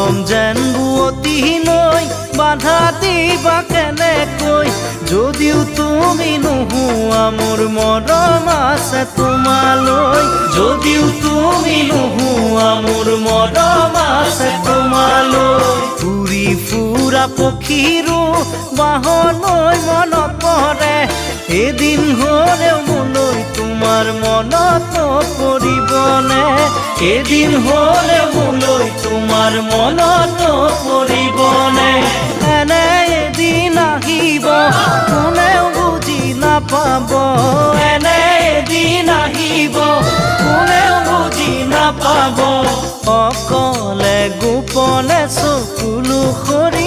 মৰম যেন বুৱতী নৈ বাধা দিবা কেনেকৈ যদিও তুমি নোহোৱা মোৰ মৰম আছে তোমালৈ যদিও তুমি নোহোৱা মোৰ মৰম আছে তোমালৈ উৰি ফুৰা পক্ষীৰো বাহলৈ মনত পৰে এদিন হ'লেও মোলৈ তোমাৰ মনত পৰিবনে এদিন হ'লেও মোলৈ তোমাৰ মনত পৰিবনে এনে এদিন আহিব কোনেও বুজি নাপাব এনে এদিন আহিব কোনেও বুজি নাপাব অকলে গোপনে চকুলো সৰি